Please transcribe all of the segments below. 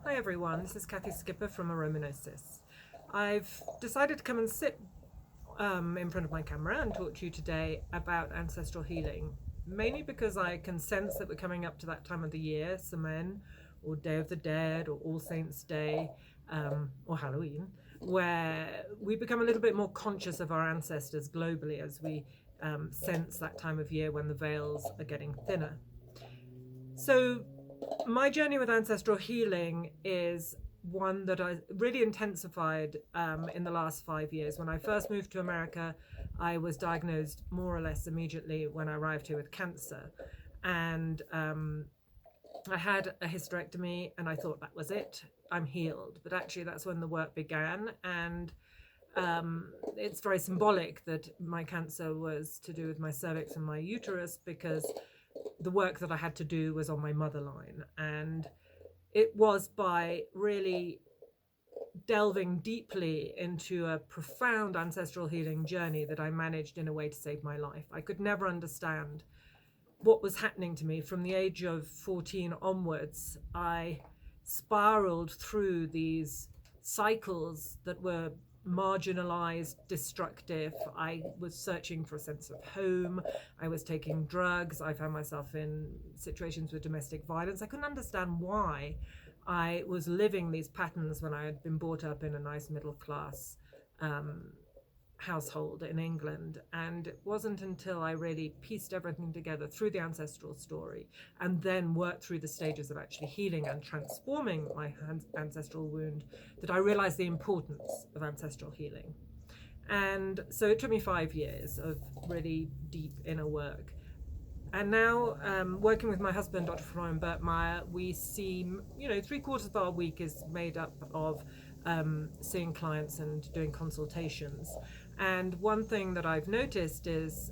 Hi everyone, this is Cathy Skipper from Aromagnosis. I've decided to come and sit in front of my camera and talk to you today about ancestral healing, mainly because I can sense that we're coming up to that time of the year, Samhain, or Day of the Dead, or All Saints' Day, or Halloween, where we become a little bit more conscious of our ancestors globally as we sense that time of year when the veils are getting thinner. So my journey with ancestral healing is one that I really intensified in the last 5 years. When I first moved to America, I was diagnosed more or less immediately when I arrived here with cancer. And I had a hysterectomy and I thought that was it. I'm healed. But actually, that's when the work began. And it's very symbolic that my cancer was to do with my cervix and my uterus, because the work that I had to do was on my motherline. And it was by really delving deeply into a profound ancestral healing journey that I managed in a way to save my life. I could never understand what was happening to me from the age of 14 onwards. I spiraled through these cycles that were marginalized, destructive. I was searching for a sense of home. I was taking drugs. I found myself in situations with domestic violence. I couldn't understand why I was living these patterns when I had been brought up in a nice middle class household in England. And it wasn't until I really pieced everything together through the ancestral story and then worked through the stages of actually healing and transforming my ancestral wound that I realized the importance of ancestral healing. And so it took me 5 years of really deep inner work. And now, working with my husband, Dr. Florian Bertmeyer, we see, 3/4 of our week is made up of seeing clients and doing consultations. And one thing that I've noticed is,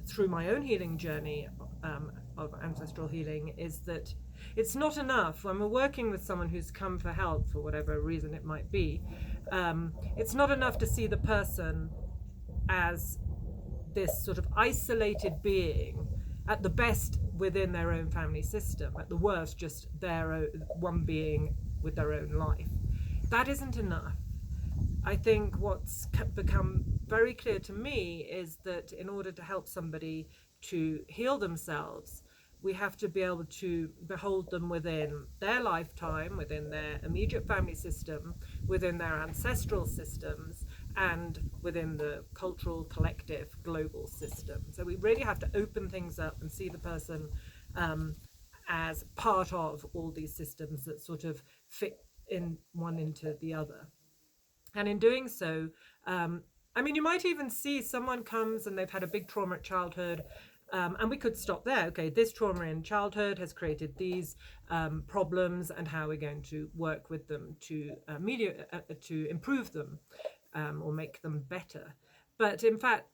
through my own healing journey of ancestral healing, is that it's not enough when we're working with someone who's come for help for whatever reason it might be. It's not enough to see the person as this sort of isolated being, at the best within their own family system, at the worst just their own, one being with their own life. That isn't enough. I think what's become very clear to me is that in order to help somebody to heal themselves, we have to be able to behold them within their lifetime, within their immediate family system, within their ancestral systems, and within the cultural, collective, global system. So we really have to open things up and see the person as part of all these systems that sort of fit in one into the other. And in doing so, you might even see someone comes and they've had a big trauma at childhood. And we could stop there. Okay, this trauma in childhood has created these problems, and how we're going to work with them to to improve them or make them better. But in fact,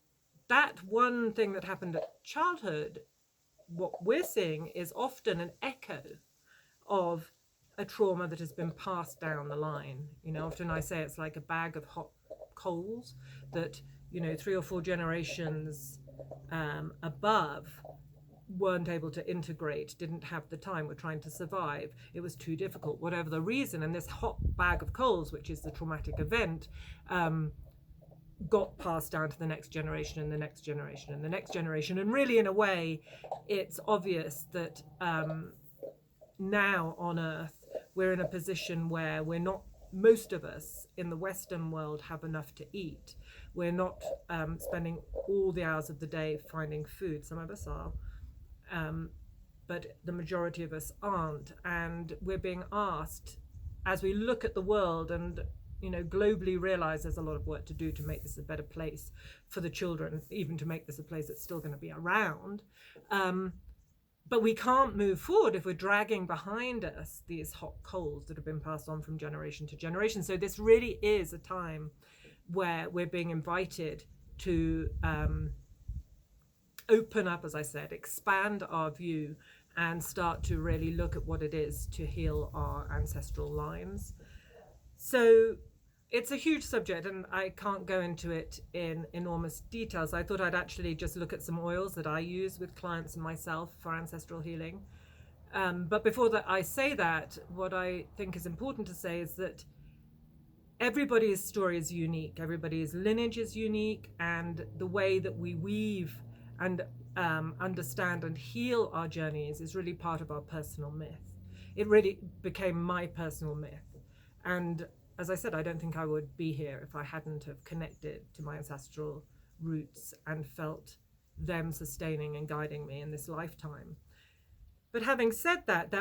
that one thing that happened at childhood, what we're seeing is often an echo of a trauma that has been passed down the line. Often I say it's like a bag of hot coals that, 3 or 4 generations above weren't able to integrate, didn't have the time, were trying to survive. It was too difficult, whatever the reason. And this hot bag of coals, which is the traumatic event, got passed down to the next generation and the next generation and the next generation. And really, in a way, it's obvious that now on Earth, we're in a position where we're not, most of us in the Western world have enough to eat. We're not spending all the hours of the day finding food. Some of us are, but the majority of us aren't. And we're being asked, as we look at the world and globally realize there's a lot of work to do to make this a better place for the children, even to make this a place that's still going to be around. But we can't move forward if we're dragging behind us these hot coals that have been passed on from generation to generation. So this really is a time where we're being invited to open up, as I said, expand our view and start to really look at what it is to heal our ancestral lines. So it's a huge subject and I can't go into it in enormous details. I thought I'd actually just look at some oils that I use with clients and myself for ancestral healing. But before that, I say that, what I think is important to say is that everybody's story is unique, everybody's lineage is unique, and the way that we weave and understand and heal our journeys is really part of our personal myth. It really became my personal myth. And as I said, I don't think I would be here if I hadn't have connected to my ancestral roots and felt them sustaining and guiding me in this lifetime. But having said that,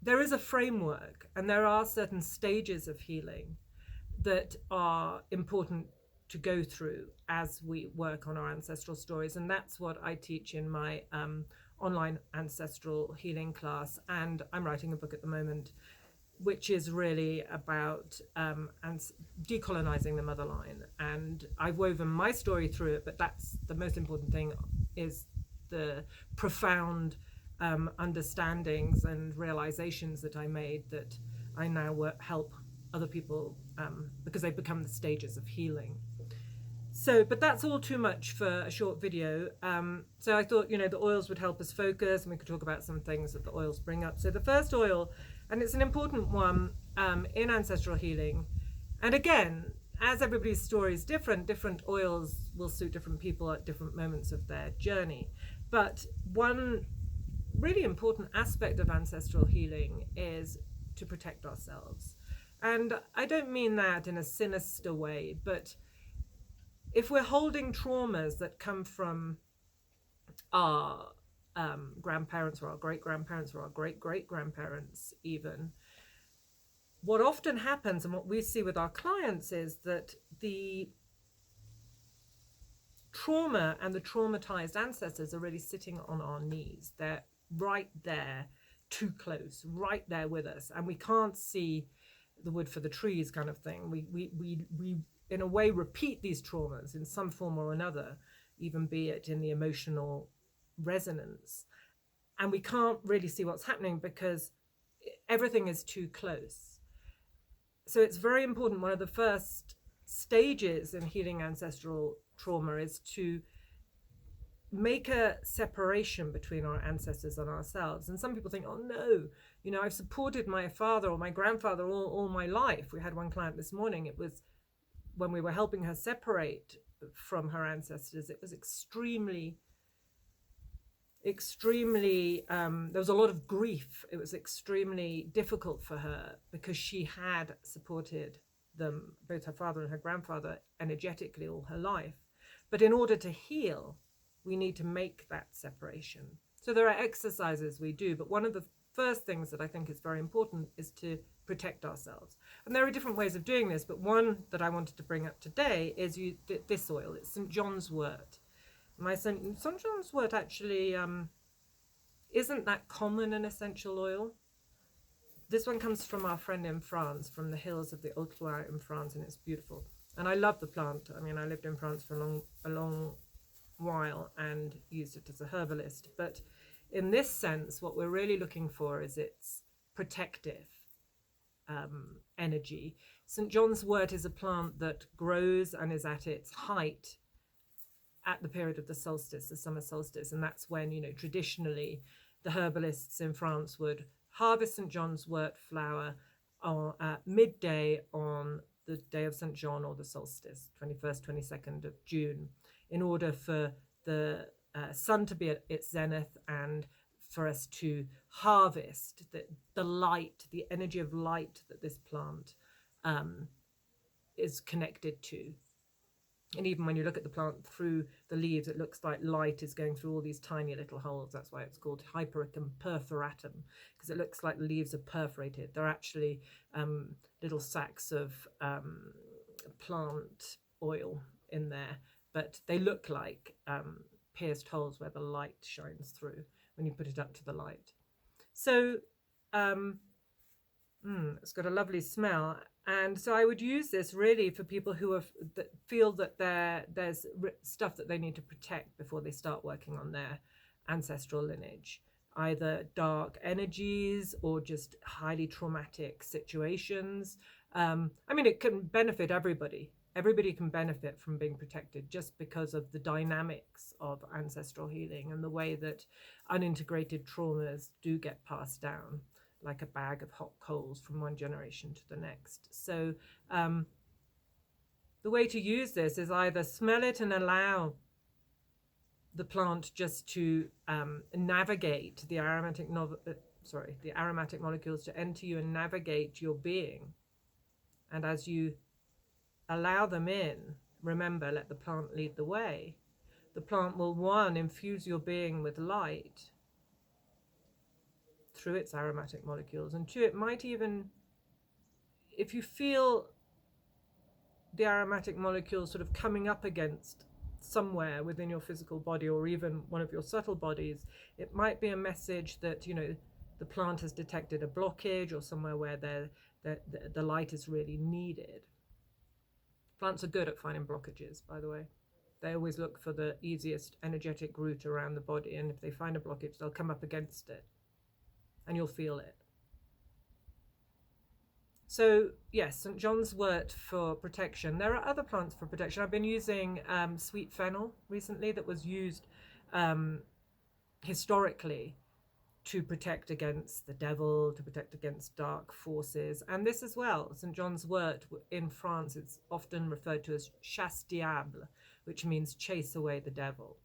there is a framework and there are certain stages of healing that are important to go through as we work on our ancestral stories. And that's what I teach in my online ancestral healing class. And I'm writing a book at the moment, which is really about decolonizing the motherline. And I've woven my story through it, but that's the most important thing, is the profound understandings and realizations that I made that I now help other people because they become the stages of healing. So, but that's all too much for a short video. So I thought, the oils would help us focus, and we could talk about some things that the oils bring up. So the first oil, and it's an important one in ancestral healing. And again, as everybody's story is different, different oils will suit different people at different moments of their journey. But one really important aspect of ancestral healing is to protect ourselves. And I don't mean that in a sinister way, but if we're holding traumas that come from our grandparents or our great-grandparents or our great-great-grandparents even, what often happens and what we see with our clients is that the trauma and the traumatized ancestors are really sitting on our knees. They're right there, too close, right there with us, and we can't see the wood for the trees kind of thing. We in a way repeat these traumas in some form or another, even be it in the emotional resonance, and we can't really see what's happening because everything is too close. So it's very important. One of the first stages in healing ancestral trauma is to make a separation between our ancestors and ourselves. And some people think, oh no, I've supported my father or my grandfather all my life. We had one client this morning. It was when we were helping her separate from her ancestors, it was extremely, there was a lot of grief. It was extremely difficult for her because she had supported them, both her father and her grandfather, energetically all her life. But in order to heal, we need to make that separation. So there are exercises we do, but one of the first things that I think is very important is to protect ourselves. And there are different ways of doing this, but one that I wanted to bring up today is this oil. It's St. Johnswort. My St. Johnswort actually isn't that common an essential oil. This one comes from our friend in France, from the hills of the Haute-Loire in France, and it's beautiful. And I love the plant. I mean, I lived in France for a long while and used it as a herbalist. But in this sense, what we're really looking for is its protective energy. St. Johnswort is a plant that grows and is at its height at the period of the solstice, the summer solstice, and that's when, traditionally the herbalists in France would harvest St. Johnswort flower at midday on the day of St. John or the solstice, 21st, 22nd of June, in order for the sun to be at its zenith and for us to harvest the light, the energy of light that this plant is connected to. And even when you look at the plant through the leaves, it looks like light is going through all these tiny little holes. That's why it's called Hypericum perforatum, because it looks like the leaves are perforated. They're actually little sacks of plant oil in there, but they look like pierced holes where the light shines through when you put it up to the light. So it's got a lovely smell. And so I would use this really for people who that feel that there's stuff that they need to protect before they start working on their ancestral lineage, either dark energies or just highly traumatic situations. I mean, it can benefit everybody. everybody can benefit from being protected just because of the dynamics of ancestral healing and the way that unintegrated traumas do get passed down like a bag of hot coals from one generation to the next. So the way to use this is either smell it and allow the plant just to navigate the aromatic molecules to enter you and navigate your being. And as you allow them in, remember, let the plant lead the way. The plant will, one, infuse your being with light through its aromatic molecules, and two, it might even, if you feel the aromatic molecules sort of coming up against somewhere within your physical body or even one of your subtle bodies, it might be a message that, you know, the plant has detected a blockage or somewhere where the light is really needed. Plants are good at finding blockages, by the way. They always look for the easiest energetic route around the body, and if they find a blockage, they'll come up against it and you'll feel it. So yes, St. John's wort for protection. There are other plants for protection. I've been using sweet fennel recently that was used historically to protect against the devil, to protect against dark forces. And this as well, St. John's wort in France, it's often referred to as chasse diable, which means chase away the devil.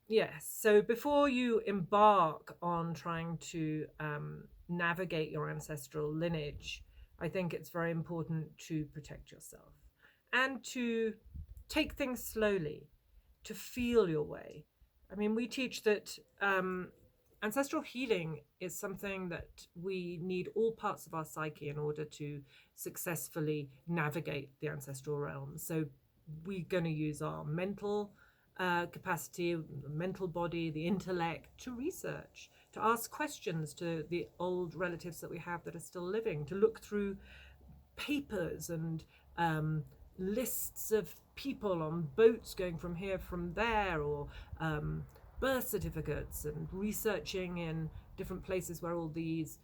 Yes, so before you embark on trying to navigate your ancestral lineage, I think it's very important to protect yourself and to take things slowly, to feel your way. I mean, we teach that ancestral healing is something that we need all parts of our psyche in order to successfully navigate the ancestral realm. So we're going to use our mental capacity, the mental body, the intellect to research, to ask questions to the old relatives that we have that are still living, to look through papers and lists of people on boats going from here, from there, or birth certificates, and researching in different places where all these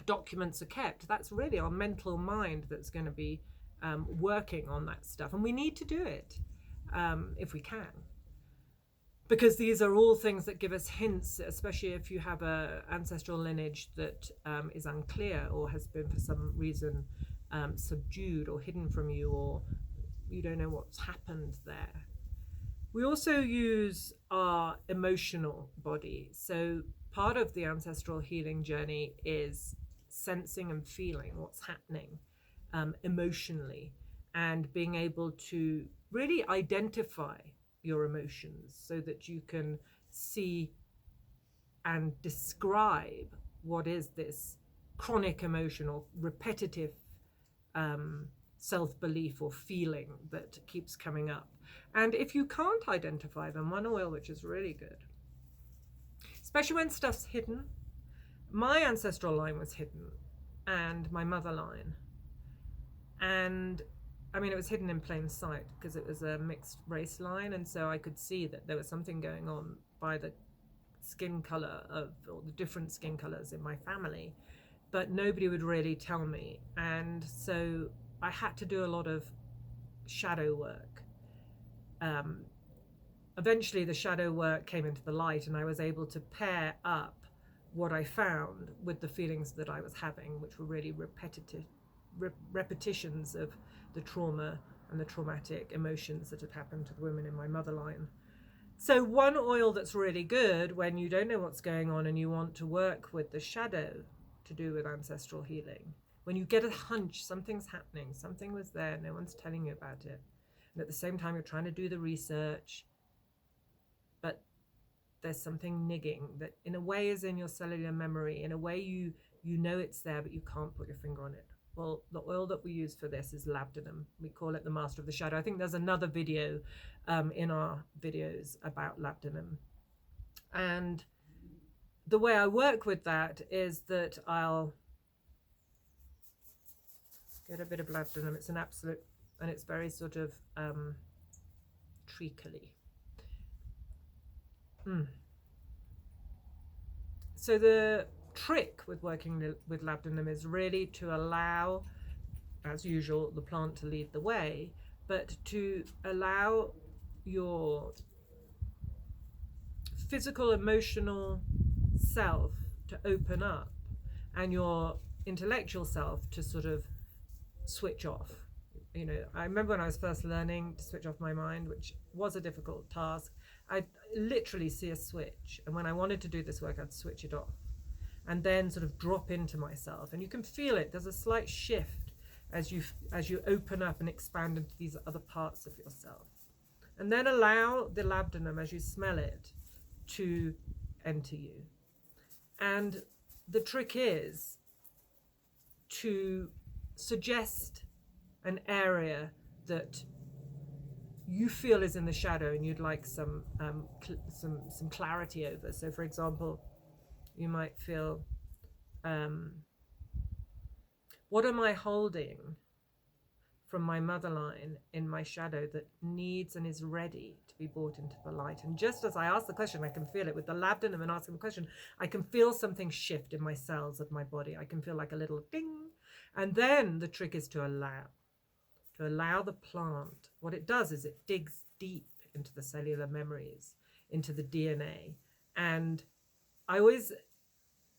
documents are kept. That's really our mental mind that's going to be working on that stuff, and we need to do it. If we can, because these are all things that give us hints, especially if you have a ancestral lineage that is unclear or has been for some reason subdued or hidden from you, or you don't know what's happened there. We also use our emotional body. So part of the ancestral healing journey is sensing and feeling what's happening emotionally, and being able to really identify your emotions so that you can see and describe what is this chronic emotion or repetitive self-belief or feeling that keeps coming up. And if you can't identify them, one oil which is really good, especially when stuff's hidden. My ancestral line was hidden, and my mother line, and I mean, it was hidden in plain sight because it was a mixed race line, and so I could see that there was something going on by the skin color of, or the different skin colors in my family, but nobody would really tell me. And so I had to do a lot of shadow work. Eventually the shadow work came into the light, and I was able to pair up what I found with the feelings that I was having, which were really repetitions of the trauma and the traumatic emotions that had happened to the women in my mother line. So one oil that's really good when you don't know what's going on and you want to work with the shadow to do with ancestral healing, when you get a hunch something's happening, something was there, no one's telling you about it, and at the same time you're trying to do the research, but there's something nigging that in a way is in your cellular memory, in a way you know it's there but you can't put your finger on it. Well, the oil that we use for this is Labdanum. We call it the Master of the Shadow. I think there's another video in our videos about Labdanum. And the way I work with that is that I'll get a bit of Labdanum. It's an absolute, and it's very sort of treacly. So the trick with working with Labdanum is really to allow, as usual, the plant to lead the way, but to allow your physical, emotional self to open up and your intellectual self to sort of switch off. You know, I remember when I was first learning to switch off my mind, which was a difficult task, I'd literally see a switch, and when I wanted to do this work, I'd switch it off and then sort of drop into myself, and you can feel it. There's a slight shift as you open up and expand into these other parts of yourself. And then allow the Labdanum, as you smell it, to enter you. And the trick is to suggest an area that you feel is in the shadow and you'd like some clarity over. So, for example, you might feel, what am I holding from my motherline in my shadow that needs and is ready to be brought into the light? And just as I ask the question, I can feel it with the Labdanum, and asking the question, I can feel something shift in my cells of my body. I can feel like a little ding. And then the trick is to allow the plant. What it does is it digs deep into the cellular memories, into the DNA. And I always,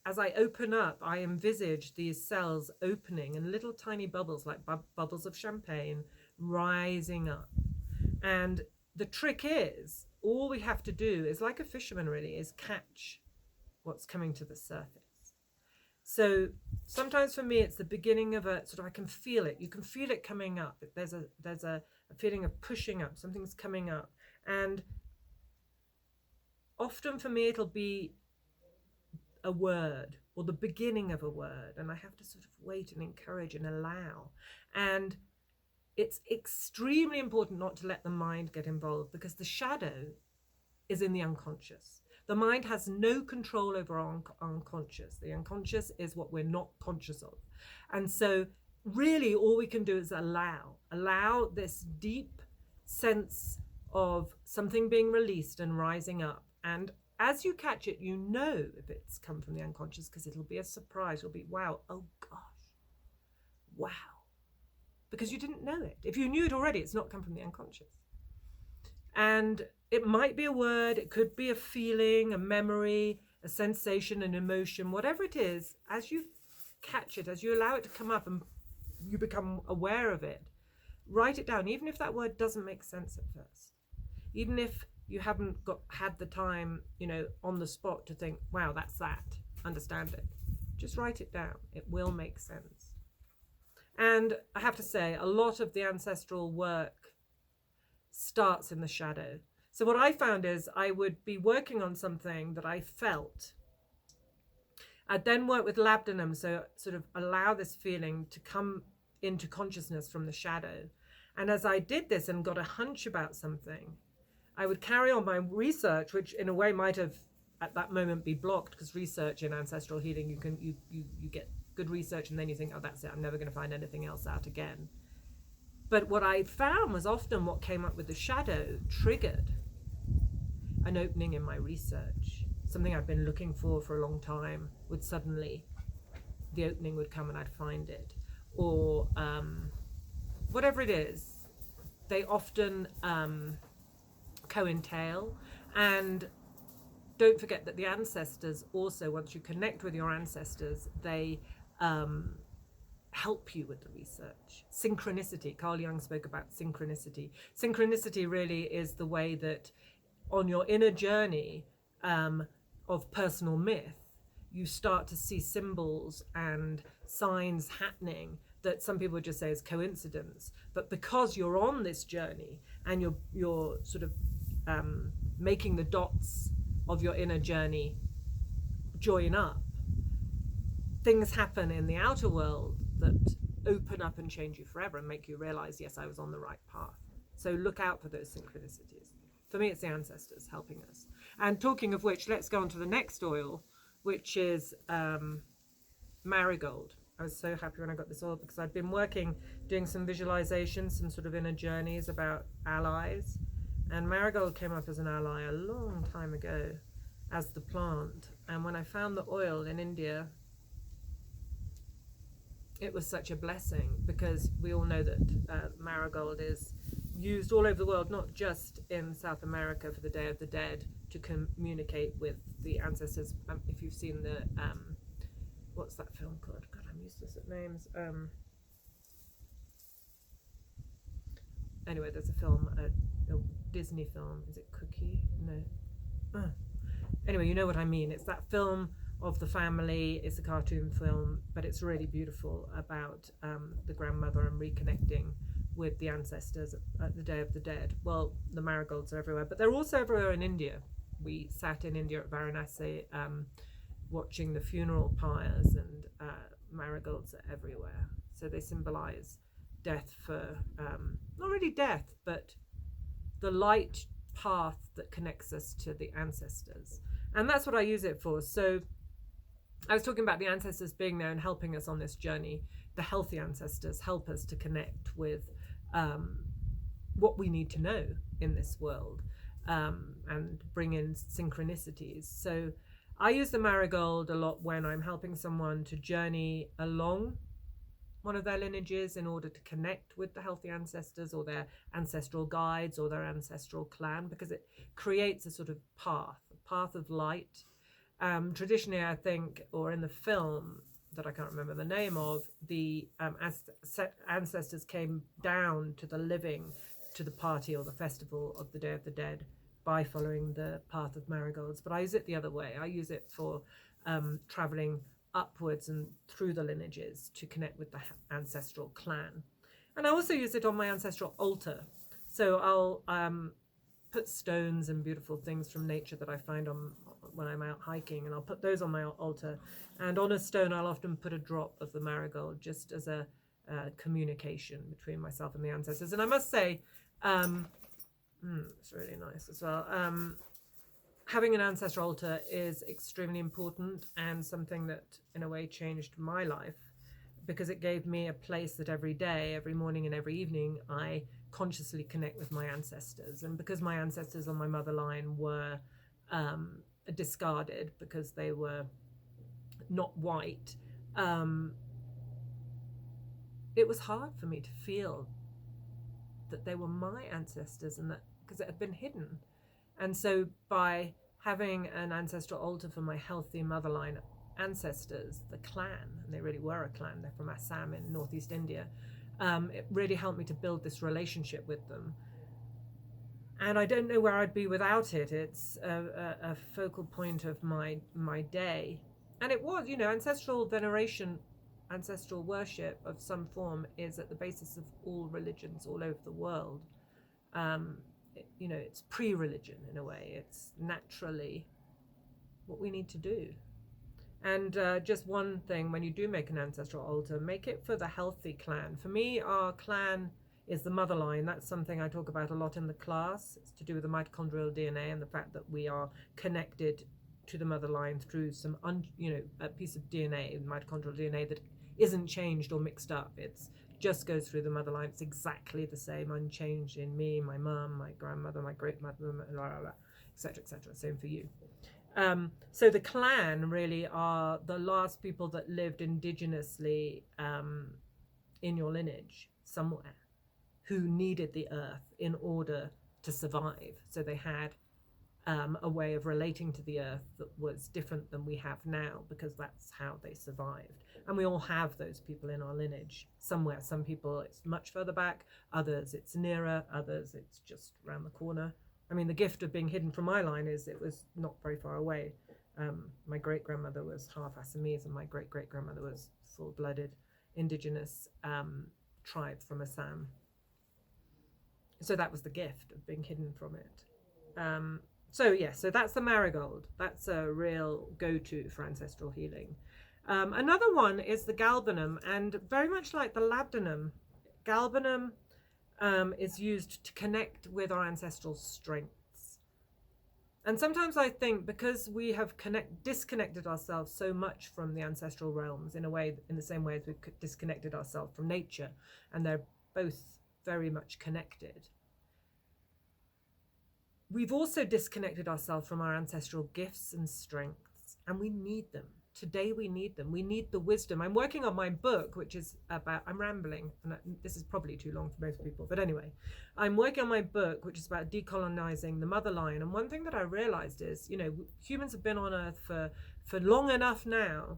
as I open up, I envisage these cells opening and little tiny bubbles, like bubbles of champagne, rising up. And the trick is, all we have to do is, like a fisherman really, is catch what's coming to the surface. So sometimes for me, it's the beginning of a sort of, I can feel it. You can feel it coming up. There's a feeling of pushing up. Something's coming up. And often for me, it'll be a word or the beginning of a word. And I have to sort of wait and encourage and allow. And it's extremely important not to let the mind get involved, because the shadow is in the unconscious. The mind has no control over our unconscious. The unconscious is what we're not conscious of. And so really all we can do is allow this deep sense of something being released and rising up. And as you catch it, you know if it's come from the unconscious, because it'll be a surprise. You'll be, wow, oh gosh, wow. Because you didn't know it. If you knew it already, it's not come from the unconscious. And it might be a word, it could be a feeling, a memory, a sensation, an emotion, whatever it is. As you catch it, as you allow it to come up and you become aware of it, write it down, even if that word doesn't make sense at first. Even if you haven't had the time, on the spot to think, wow, that's that, understand it. Just write it down. It will make sense. And I have to say, a lot of the ancestral work starts in the shadow. So what I found is I would be working on something that I felt. I'd then work with Labdanum, so sort of allow this feeling to come into consciousness from the shadow. And as I did this and got a hunch about something, I would carry on my research, which in a way might have at that moment be blocked, because research in ancestral healing, you get good research and then you think, oh, that's it, I'm never going to find anything else out again. But what I found was often what came up with the shadow triggered an opening in my research. Something I'd been looking for a long time would suddenly, the opening would come and I'd find it. Or whatever it is, they often co-entail. And don't forget that the ancestors also, once you connect with your ancestors, they help you with the research. Synchronicity. Carl Jung spoke about synchronicity. Synchronicity really is the way that on your inner journey of personal myth, you start to see symbols and signs happening that some people would just say is coincidence. But because you're on this journey and you're sort of making the dots of your inner journey join up, things happen in the outer world that open up and change you forever and make you realize, yes, I was on the right path. So look out for those synchronicities. For me, it's the ancestors helping us. And talking of which, let's go on to the next oil, which is Marigold. I was so happy when I got this oil, because I'd been doing some visualizations, some sort of inner journeys about allies. And Marigold came up as an ally a long time ago. as the plant. And when I found the oil in India, it was such a blessing, because we all know that marigold is used all over the world, not just in South America for the Day of the Dead, to communicate with the ancestors. If you've seen the what's that film called? God, I'm useless at names. Anyway, there's a film, a Disney film. Is it Cookie? No. Anyway, you know what I mean. It's that film of the family. It's a cartoon film, but it's really beautiful about the grandmother and reconnecting with the ancestors at the Day of the Dead. Well, the marigolds are everywhere, but they're also everywhere in India. We sat in India at Varanasi watching the funeral pyres, and marigolds are everywhere. So they symbolize death for, not really death, but the light path that connects us to the ancestors. And that's what I use it for. So I was talking about the ancestors being there and helping us on this journey. The healthy ancestors help us to connect with what we need to know in this world, and bring in synchronicities. So I use the marigold a lot when I'm helping someone to journey along one of their lineages in order to connect with the healthy ancestors or their ancestral guides or their ancestral clan, because it creates a sort of path, a path of light. Traditionally, I think, or in the film that I can't remember the name of, the ancestors came down to the living, to the party or the festival of the Day of the Dead by following the path of marigolds. But I use it the other way. I use it for traveling upwards and through the lineages to connect with the ancestral clan. And I also use it on my ancestral altar. So I'll put stones and beautiful things from nature that I find when I'm out hiking, and I'll put those on my altar. And on a stone, I'll often put a drop of the marigold, just as a communication between myself and the ancestors. And I must say, it's really nice as well. Having an ancestral altar is extremely important, and something that in a way changed my life, because it gave me a place that every day, every morning and every evening, I consciously connect with my ancestors. And because my ancestors on my motherline were discarded because they were not white, it was hard for me to feel that they were my ancestors, and that because it had been hidden. And so by having an ancestral altar for my healthy motherline ancestors, the clan, and they really were a clan, they're from Assam in northeast India, it really helped me to build this relationship with them. And I don't know where I'd be without it. It's a focal point of my day. And it was, ancestral veneration, ancestral worship of some form is at the basis of all religions all over the world. It's pre-religion in a way. It's naturally what we need to do. And just one thing, when you do make an ancestral altar, make it for the healthy clan. For me, our clan is the motherline. That's something I talk about a lot in the class. It's to do with the mitochondrial DNA and the fact that we are connected to the motherline through some, a piece of DNA, mitochondrial DNA, that isn't changed or mixed up. It's just goes through the motherline. It's exactly the same, unchanged in me, my mum, my grandmother, my great mother, etc., etc. Same for you. So the clan really are the last people that lived indigenously in your lineage somewhere, who needed the earth in order to survive. So they had a way of relating to the earth that was different than we have now, because that's how they survived. And we all have those people in our lineage somewhere. Some people it's much further back, others it's nearer, others it's just around the corner. I mean, the gift of being hidden from my line is it was not very far away. My great-grandmother was half Assamese, and my great-great-grandmother was full-blooded indigenous tribe from Assam. So that was the gift of being hidden from it. So that's the marigold. That's a real go-to for ancestral healing. Another one is the galbanum, and very much like the labdanum, galbanum is used to connect with our ancestral strengths. And sometimes I think because we have disconnected ourselves so much from the ancestral realms, in a way, in the same way as we've disconnected ourselves from nature, and they're both very much connected. we've also disconnected ourselves from our ancestral gifts and strengths, and we need them. Today we need them. We need the wisdom. I'm working on my book, which is about, I'm rambling, and this is probably too long for most people, but anyway, I'm working on my book, which is about decolonizing the motherline. And one thing that I realized is, you know, humans have been on Earth for long enough now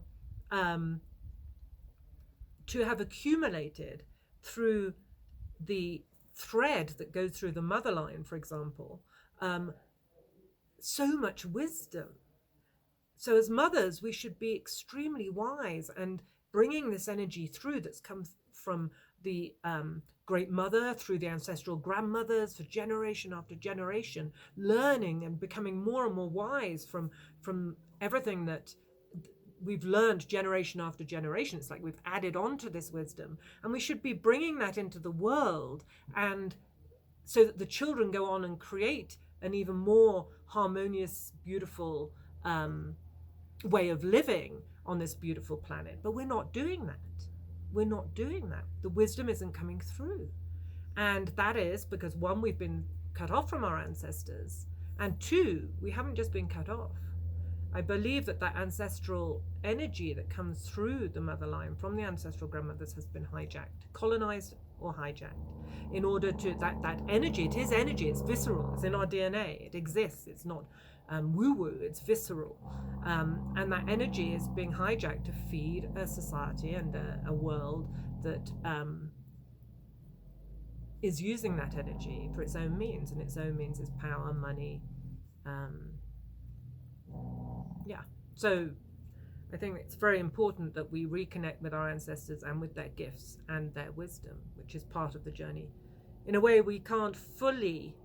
to have accumulated through the thread that goes through the motherline, for example, so much wisdom. So as mothers, we should be extremely wise and bringing this energy through that's come from the great mother, through the ancestral grandmothers, for generation after generation, learning and becoming more and more wise from everything that we've learned generation after generation. It's like we've added on to this wisdom, and we should be bringing that into the world, and so that the children go on and create an even more harmonious, beautiful way of living on this beautiful planet. But we're not doing that. We're not doing that. The wisdom isn't coming through. And that is because, one, we've been cut off from our ancestors, and two, we haven't just been cut off. I believe that that ancestral energy that comes through the motherline from the ancestral grandmothers has been hijacked, colonized or hijacked, in order to, that energy, it is energy, it's visceral, it's in our DNA, it exists, it's not woo-woo, it's visceral. And that energy is being hijacked to feed a society and a world that is using that energy for its own means, and its own means is power, money. So I think it's very important that we reconnect with our ancestors and with their gifts and their wisdom, which is part of the journey. In a way, we can't fully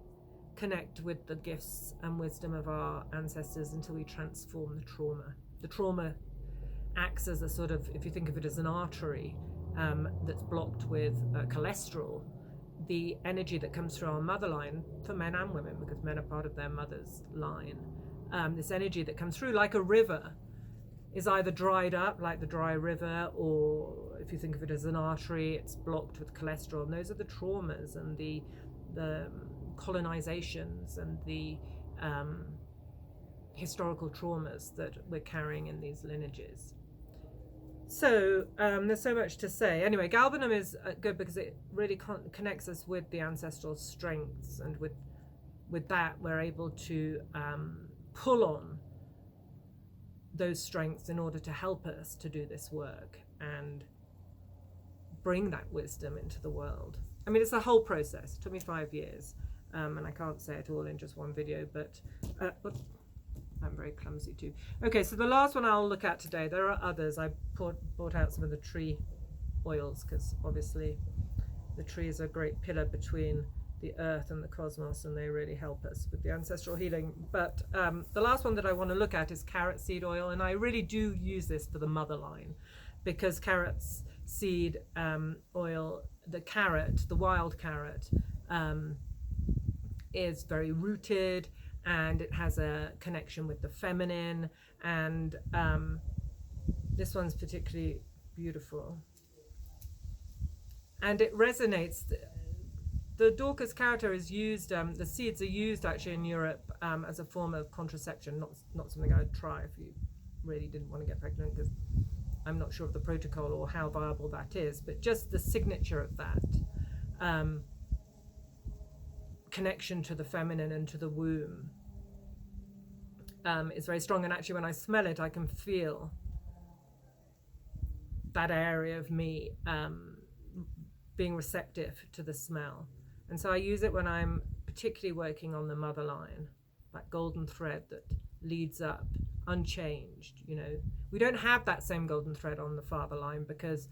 connect with the gifts and wisdom of our ancestors until we transform the trauma. The trauma acts as a sort of, if you think of it as an artery that's blocked with cholesterol, the energy that comes through our motherline, for men and women, because men are part of their mother's line, this energy that comes through like a river is either dried up like the dry river, or if you think of it as an artery, it's blocked with cholesterol. And those are the traumas and the colonizations and the historical traumas that we're carrying in these lineages. So there's so much to say. Anyway, galbanum is good because it really connects us with the ancestral strengths, and with that we're able to pull on those strengths in order to help us to do this work and bring that wisdom into the world. I mean, it's a whole process. It took me 5 years, and I can't say it all in just one video, but I'm very clumsy too. Okay, so the last one I'll look at today, there are others. I brought out some of the tree oils because obviously the tree is a great pillar between the earth and the cosmos, and they really help us with the ancestral healing. But the last one that I want to look at is carrot seed oil, and I really do use this for the motherline, because carrot seed oil, the carrot, the wild carrot, is very rooted, and it has a connection with the feminine, and this one's particularly beautiful, and it resonates. The Dorcas carrot is used, the seeds are used actually in Europe as a form of contraception, not something I would try if you really didn't want to get pregnant, because I'm not sure of the protocol or how viable that is, but just the signature of that connection to the feminine and to the womb is very strong. And actually when I smell it, I can feel that area of me being receptive to the smell. And so I use it when I'm particularly working on the motherline, that golden thread that leads up unchanged. You know, we don't have that same golden thread on the father line because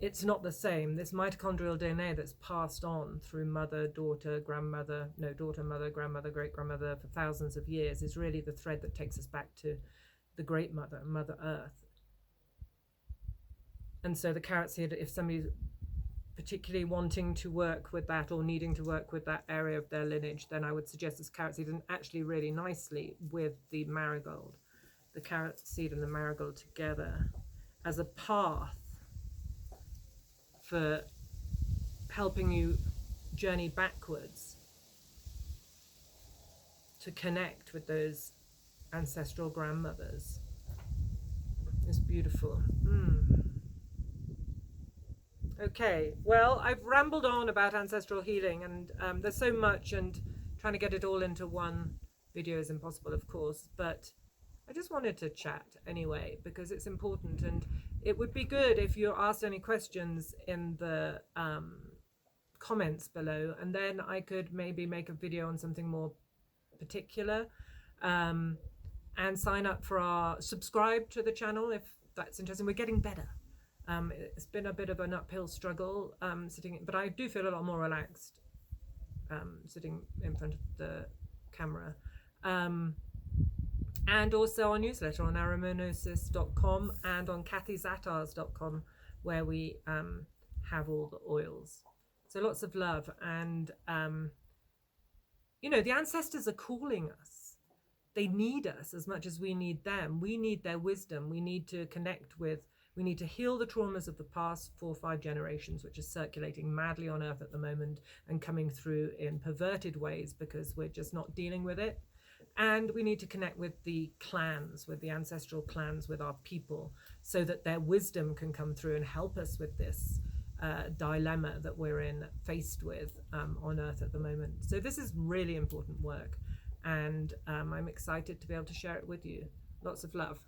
it's not the same. This mitochondrial DNA that's passed on through mother, daughter, grandmother, daughter, mother, grandmother, great grandmother for thousands of years is really the thread that takes us back to the great mother, Mother Earth. And so the carrot seed, if somebody's particularly wanting to work with that or needing to work with that area of their lineage, then I would suggest this carrot seed, and actually really nicely with the marigold, the carrot seed and the marigold together as a path for helping you journey backwards to connect with those ancestral grandmothers. It's beautiful. Okay, well, I've rambled on about ancestral healing, and there's so much, and trying to get it all into one video is impossible, of course, but I just wanted to chat anyway, because it's important, and it would be good if you're asked any questions in the comments below, and then I could maybe make a video on something more particular, and sign up for subscribe to the channel if that's interesting. We're getting better. It's been a bit of an uphill struggle sitting, but I do feel a lot more relaxed sitting in front of the camera. And also our newsletter on aromagnosis.com and on cathysatars.com, where we have all the oils. So lots of love. And, you know, the ancestors are calling us. They need us as much as we need them. We need their wisdom. We need to connect with, we need to heal the traumas of the past 4 or 5 generations, which is circulating madly on Earth at the moment and coming through in perverted ways because we're just not dealing with it. And we need to connect with the clans, with the ancestral clans, with our people, so that their wisdom can come through and help us with this dilemma that we're faced with on Earth at the moment. So this is really important work, and I'm excited to be able to share it with you. Lots of love.